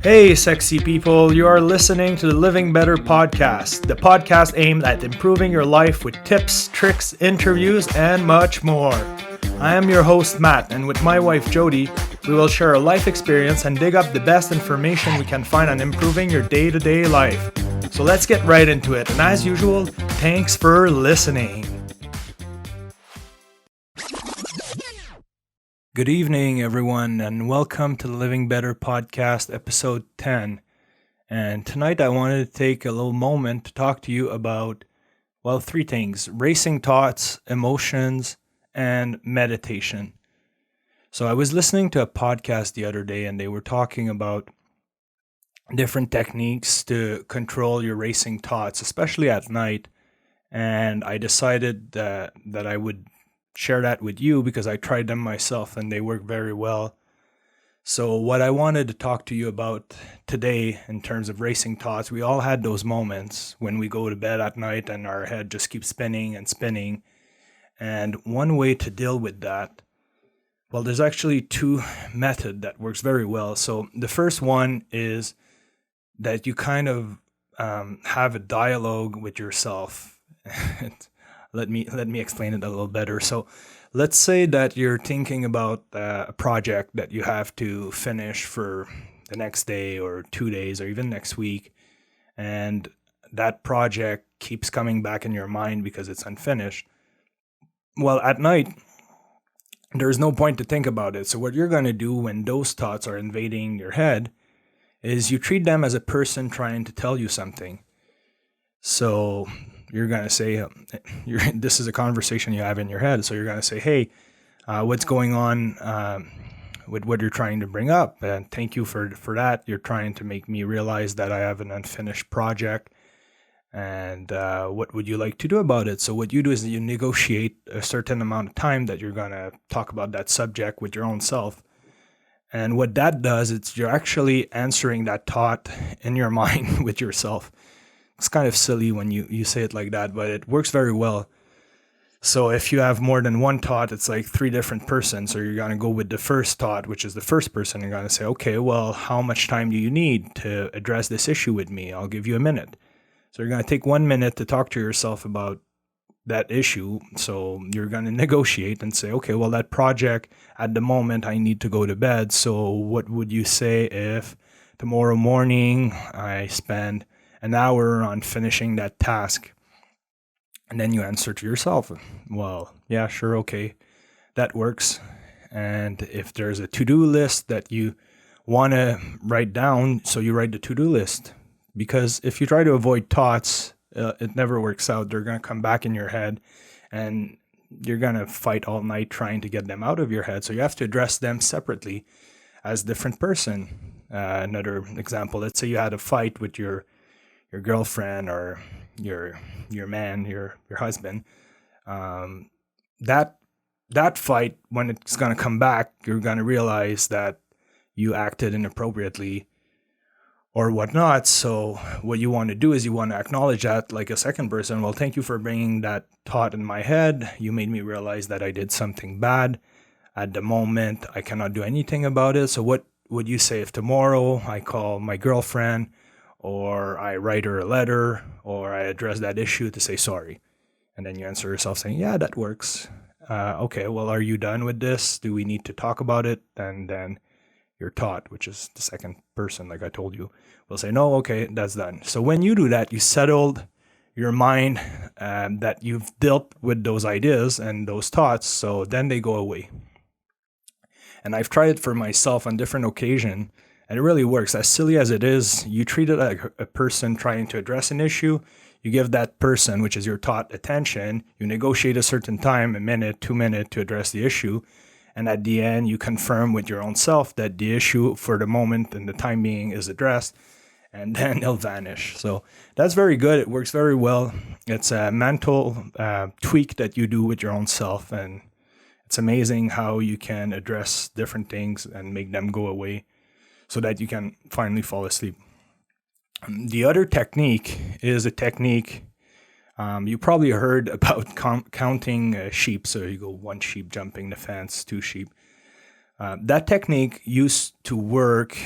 Hey, sexy people, you are listening to the Living Better podcast, the podcast aimed at improving your life with tips, tricks, interviews, and much more. I am your host, Matt, and with my wife, Jodi, we will share a life experience and dig up the best information we can find on improving your day-to-day life. So let's get right into it, and as usual, thanks for listening. Good evening, everyone, and welcome to the Living Better podcast, episode 10. And tonight I wanted to take a little moment to talk to you about, three things: racing thoughts, emotions, and meditation. So I was listening to a podcast the other day, and they were talking about different techniques to control your racing thoughts, especially at night. And I decided that I would share that with you because I tried them myself and they work very well. So what I wanted to talk to you about today in terms of racing thoughts, we all had those moments when we go to bed at night and our head just keeps spinning and spinning. And one way to deal with that, there's actually two methods that works very well. So the first one is that you kind of have a dialogue with yourself. Let me explain it a little better. So let's say that you're thinking about a project that you have to finish for the next day or 2 days or even next week. And that project keeps coming back in your mind because it's unfinished. Well, at night, there's no point to think about it. So what you're going to do when those thoughts are invading your head is you treat them as a person trying to tell you something. So you're going to say, this is a conversation you have in your head. So you're going to say, hey, what's going on with what you're trying to bring up? And thank you for that. You're trying to make me realize that I have an unfinished project. And what would you like to do about it? So what you do is you negotiate a certain amount of time that you're going to talk about that subject with your own self. And what that does, it's you're actually answering that thought in your mind with yourself. It's kind of silly when you say it like that, but it works very well. So if you have more than one thought, it's like three different persons. So you're going to go with the first thought, which is the first person. You're going to say, okay, well, how much time do you need to address this issue with me? I'll give you a minute. So you're going to take 1 minute to talk to yourself about that issue. So you're going to negotiate and say, okay, well, that project at the moment, I need to go to bed. So what would you say if tomorrow morning I spend an hour on finishing that task? And then you answer to yourself, well, yeah, sure, okay, that works. And if there's a to-do list that you want to write down, so you write the to-do list. Because if you try to avoid thoughts, it never works out. They're going to come back in your head and you're going to fight all night trying to get them out of your head. So you have to address them separately as a different person. Another example, let's say you had a fight with your girlfriend or your man, your husband. That fight, when it's going to come back, you're going to realize that you acted inappropriately or whatnot. So what you want to do is you want to acknowledge that like a second person. Well, thank you for bringing that thought in my head. You made me realize that I did something bad. At the moment, I cannot do anything about it. So what would you say if tomorrow I call my girlfriend, or I write her a letter, or I address that issue to say sorry? And then you answer yourself saying, yeah, that works. Okay, well, are you done with this? Do we need to talk about it? And then your thought, which is the second person, like I told you, will say, no, okay, that's done. So when you do that, you settled your mind that you've dealt with those ideas and those thoughts, so then they go away. And I've tried it for myself on different occasions, and it really works. As silly as it is, you treat it like a person trying to address an issue. You give that person, which is your thought, attention. You negotiate a certain time, a minute, 2 minutes, to address the issue. And at the end, you confirm with your own self that the issue for the moment and the time being is addressed, and then it'll vanish. So that's very good. It works very well. It's a mental tweak that you do with your own self. And it's amazing how you can address different things and make them go away so that you can finally fall asleep. The other technique is a technique you probably heard about counting sheep. So you go one sheep jumping the fence, two sheep. That technique used to work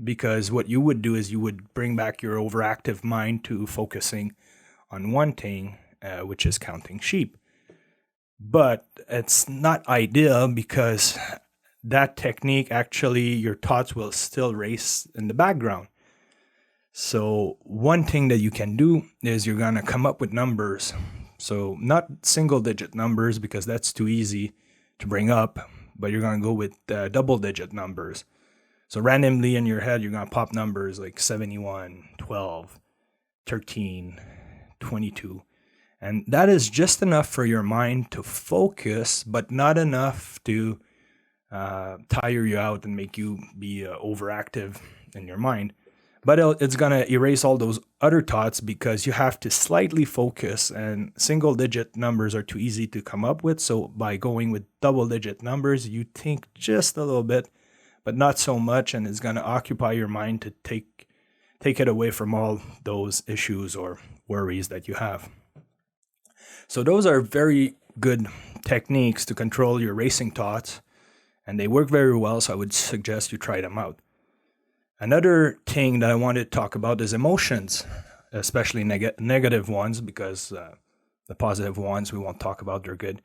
because what you would do is you would bring back your overactive mind to focusing on one thing, which is counting sheep. But it's not ideal because that technique, actually, your thoughts will still race in the background. So one thing that you can do is you're going to come up with numbers. So not single digit numbers because that's too easy to bring up, but you're going to go with double digit numbers. So randomly in your head, you're going to pop numbers like 71, 12, 13, 22. And that is just enough for your mind to focus, but not enough to tire you out and make you be overactive in your mind. But it's going to erase all those other thoughts because you have to slightly focus, and single digit numbers are too easy to come up with. So by going with double digit numbers, you think just a little bit, but not so much, and it's going to occupy your mind to take it away from all those issues or worries that you have. So those are very good techniques to control your racing thoughts, and they work very well, so I would suggest you try them out. Another thing that I wanted to talk about is emotions, especially negative ones, because the positive ones we won't talk about, they're good.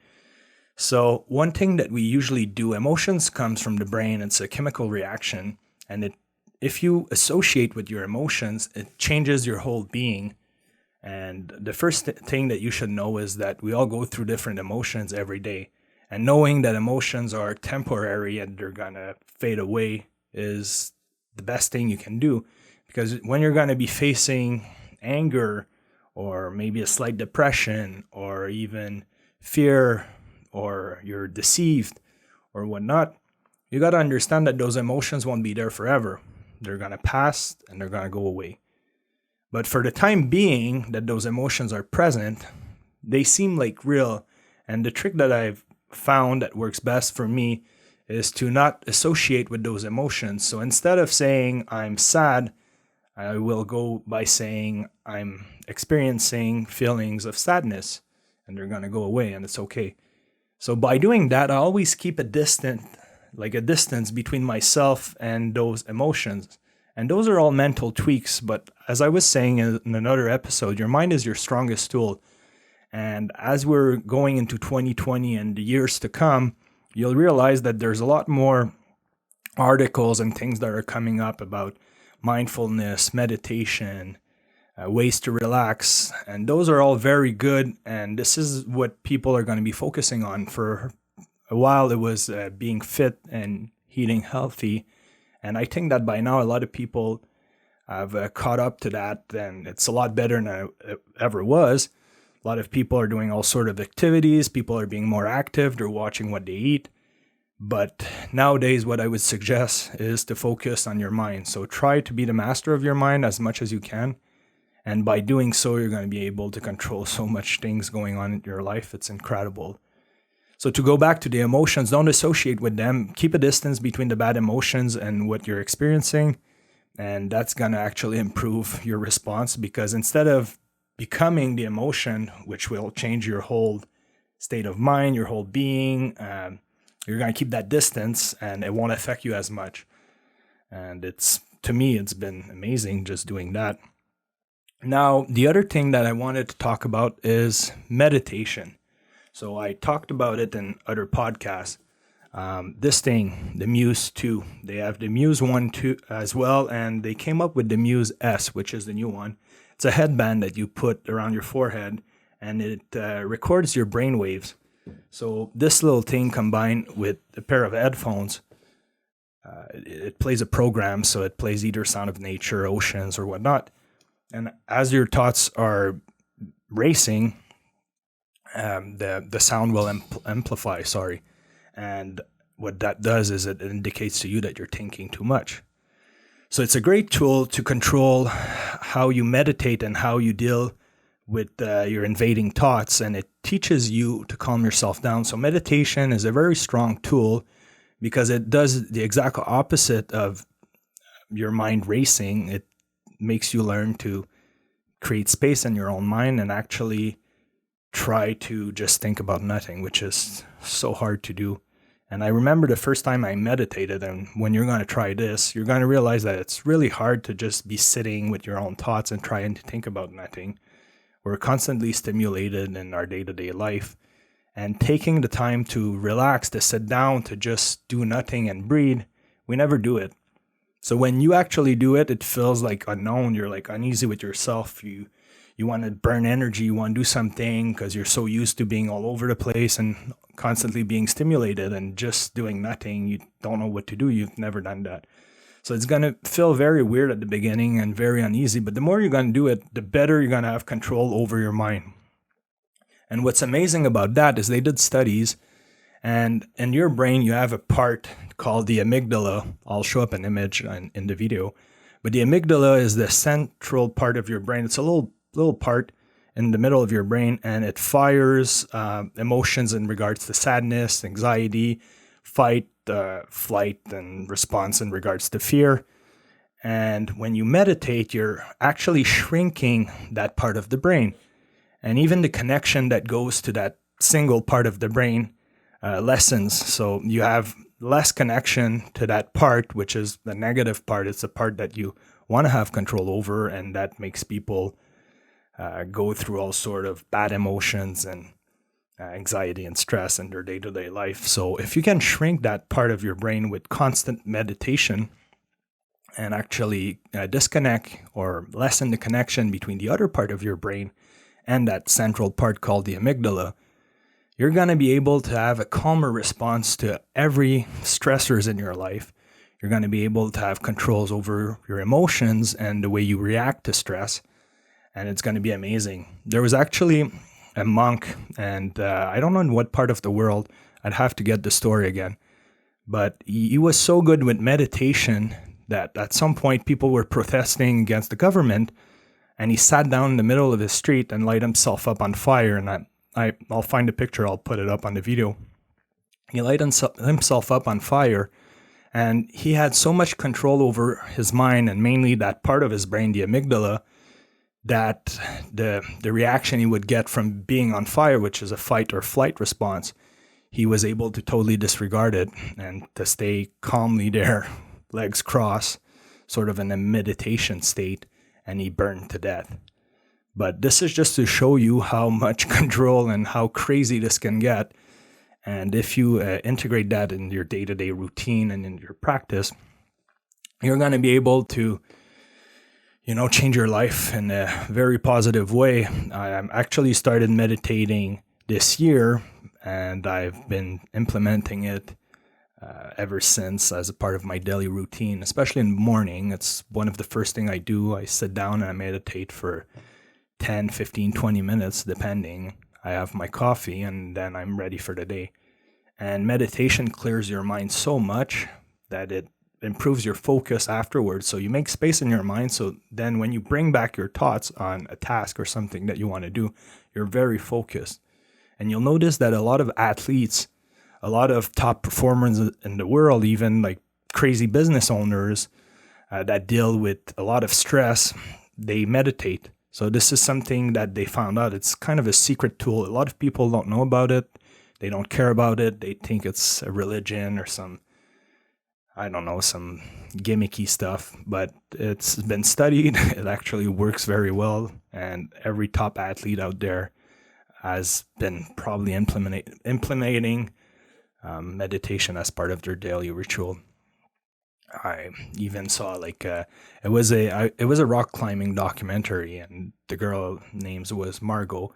So one thing that we usually do, emotions comes from the brain. It's a chemical reaction, and if you associate with your emotions, it changes your whole being. And the first thing that you should know is that we all go through different emotions every day. And knowing that emotions are temporary and they're going to fade away is the best thing you can do. Because when you're going to be facing anger or maybe a slight depression or even fear or you're deceived or whatnot, you got to understand that those emotions won't be there forever. They're going to pass and they're going to go away. But for the time being that those emotions are present, they seem like real. And the trick that I've found that works best for me is to not associate with those emotions. So instead of saying I'm sad, I will go by saying I'm experiencing feelings of sadness, and they're going to go away, and it's okay. So by doing that, I always keep a distance between myself and those emotions. And those are all mental tweaks. But as I was saying in another episode, your mind is your strongest tool. And as we're going into 2020 and the years to come, you'll realize that there's a lot more articles and things that are coming up about mindfulness, meditation, ways to relax. And those are all very good. And this is what people are going to be focusing on. For a while, it was being fit and eating healthy. And I think that by now, a lot of people have caught up to that. And it's a lot better than it ever was. A lot of people are doing all sort of activities. People are being more active. They're watching what they eat. But nowadays, what I would suggest is to focus on your mind. So try to be the master of your mind as much as you can. And by doing so, you're going to be able to control so much things going on in your life. It's incredible. So to go back to the emotions, don't associate with them. Keep a distance between the bad emotions and what you're experiencing. And that's going to actually improve your response, because instead of becoming the emotion, which will change your whole state of mind, your whole being, you're going to keep that distance and it won't affect you as much. And to me, it's been amazing just doing that. Now, the other thing that I wanted to talk about is meditation. So I talked about it in other podcasts. This thing, the Muse 2, they have the Muse 1 2 as well, and they came up with the Muse S, which is the new one. It's a headband that you put around your forehead, and it records your brain waves. So this little thing combined with a pair of headphones, it plays a program, so it plays either sound of nature, oceans, or whatnot. And as your thoughts are racing, the sound will amplify, and what that does is it indicates to you that you're thinking too much. So it's a great tool to control how you meditate and how you deal with your invading thoughts, and it teaches you to calm yourself down. So meditation is a very strong tool because it does the exact opposite of your mind racing. It makes you learn to create space in your own mind and actually try to just think about nothing, which is so hard to do. And I remember the first time I meditated, and when you're going to try this, you're going to realize that it's really hard to just be sitting with your own thoughts and trying to think about nothing. We're constantly stimulated in our day-to-day life, and taking the time to relax, to sit down, to just do nothing and breathe, we never do it. So when you actually do it, it feels like unknown. You're like uneasy with yourself. You want to burn energy. You want to do something because you're so used to being all over the place and constantly being stimulated and just doing nothing. You don't know what to do. You've never done that. So it's going to feel very weird at the beginning and very uneasy. But the more you're going to do it, the better you're going to have control over your mind. And what's amazing about that is they did studies, and in your brain, you have a part called the amygdala. I'll show up an image in the video. But the amygdala is the central part of your brain. It's a little part in the middle of your brain, and it fires emotions in regards to sadness, anxiety, fight, flight, and response in regards to fear. And when you meditate, you're actually shrinking that part of the brain. And even the connection that goes to that single part of the brain lessens. So you have less connection to that part, which is the negative part. It's the part that you want to have control over, and that makes people go through all sort of bad emotions and anxiety and stress in their day-to-day life. So if you can shrink that part of your brain with constant meditation and actually disconnect or lessen the connection between the other part of your brain and that central part called the amygdala, you're going to be able to have a calmer response to every stressors in your life. You're going to be able to have controls over your emotions and the way you react to stress. And it's going to be amazing. There was actually a monk, and I don't know in what part of the world. I'd have to get the story again. But he was so good with meditation that at some point people were protesting against the government, and he sat down in the middle of the street and light himself up on fire. And I'll find a picture. I'll put it up on the video. He light himself up on fire, and he had so much control over his mind, and mainly that part of his brain, the amygdala, that the reaction he would get from being on fire, which is a fight or flight response, he was able to totally disregard it and to stay calmly there, legs crossed, sort of in a meditation state, and he burned to death. But this is just to show you how much control and how crazy this can get. And if you integrate that in your day-to-day routine and in your practice, you're going to be able to change your life in a very positive way. I actually started meditating this year, and I've been implementing it ever since as a part of my daily routine, especially in the morning. It's one of the first things I do. I sit down and I meditate for 10, 15, 20 minutes, depending. I have my coffee, and then I'm ready for the day. And meditation clears your mind so much that it improves your focus afterwards. So you make space in your mind. So then when you bring back your thoughts on a task or something that you want to do, you're very focused. And you'll notice that a lot of athletes, a lot of top performers in the world, even like crazy business owners that deal with a lot of stress, they meditate. So this is something that they found out. It's kind of a secret tool. A lot of people don't know about it. They don't care about it. They think it's a religion or some gimmicky stuff, but it's been studied. It actually works very well, and every top athlete out there has been probably implementing meditation as part of their daily ritual. I even saw it was a rock climbing documentary, and the girl names was Margot,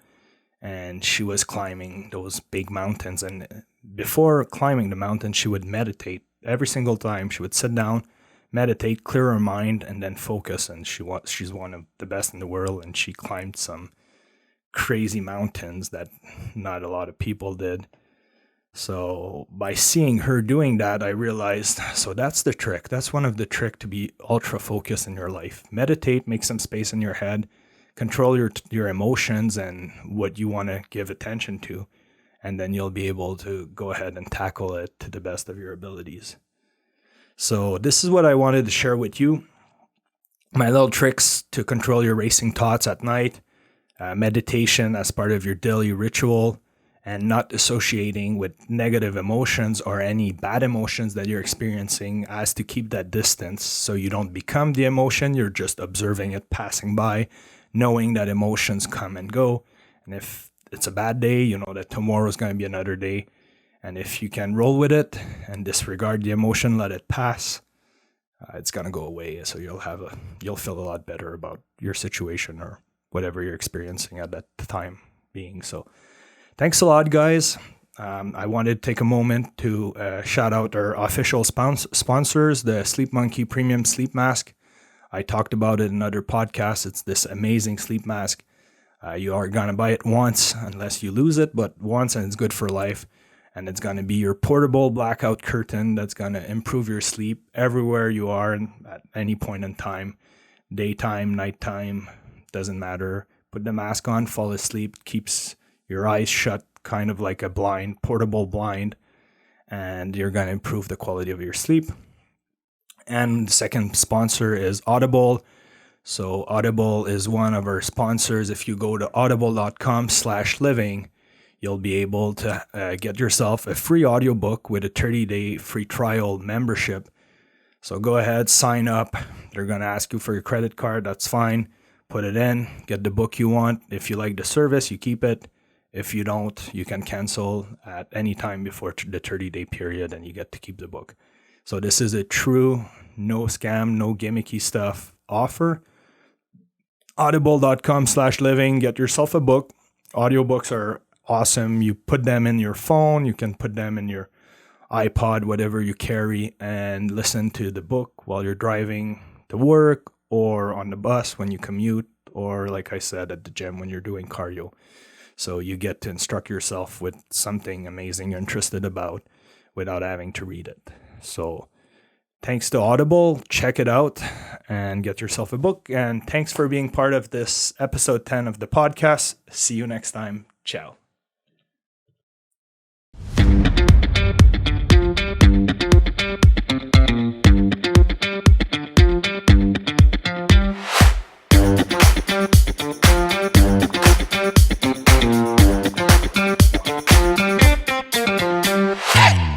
and she was climbing those big mountains, and before climbing the mountain, she would meditate. Every single time she would sit down, meditate, clear her mind, and then focus. And she's one of the best in the world, and she climbed some crazy mountains that not a lot of people did. So by seeing her doing that, I realized, so that's the trick. That's one of the trick to be ultra focused in your life. Meditate, make some space in your head, control your emotions and what you want to give attention to. And then you'll be able to go ahead and tackle it to the best of your abilities. So this is what I wanted to share with you. My little tricks to control your racing thoughts at night, meditation as part of your daily ritual, and not associating with negative emotions or any bad emotions that you're experiencing, as to keep that distance so you don't become the emotion. You're just observing it passing by, knowing that emotions come and go. And if it's a bad day, you know that tomorrow is going to be another day. And if you can roll with it and disregard the emotion, let it pass, it's going to go away. So you'll feel a lot better about your situation or whatever you're experiencing at that time being. So thanks a lot, guys. I wanted to take a moment to shout out our official sponsors, the Sleep Monkey Premium Sleep Mask. I talked about it in other podcasts. It's this amazing sleep mask. You are going to buy it once unless you lose it, but once, and it's good for life. And it's going to be your portable blackout curtain that's going to improve your sleep everywhere you are and at any point in time. Daytime, nighttime, doesn't matter. Put the mask on, fall asleep, keeps your eyes shut, kind of like a blind, portable blind, and you're going to improve the quality of your sleep. And the second sponsor is Audible. So Audible is one of our sponsors. If you go to audible.com/living, you'll be able to get yourself a free audiobook with a 30-day free trial membership. So go ahead, sign up. They're going to ask you for your credit card. That's fine. Put it in, get the book you want. If you like the service, you keep it. If you don't, you can cancel at any time before the 30-day period, and you get to keep the book. So this is a true, no scam, no gimmicky stuff offer. Audible.com/living, get yourself a book. Audiobooks are awesome. You put them in your phone, you can put them in your iPod, whatever you carry, and listen to the book while you're driving to work or on the bus when you commute, or like I said, at the gym when you're doing cardio. So you get to instruct yourself with something amazing you're interested about without having to read it. So thanks to Audible, check it out and get yourself a book. And thanks for being part of this episode 10 of the podcast. See you next time. Ciao.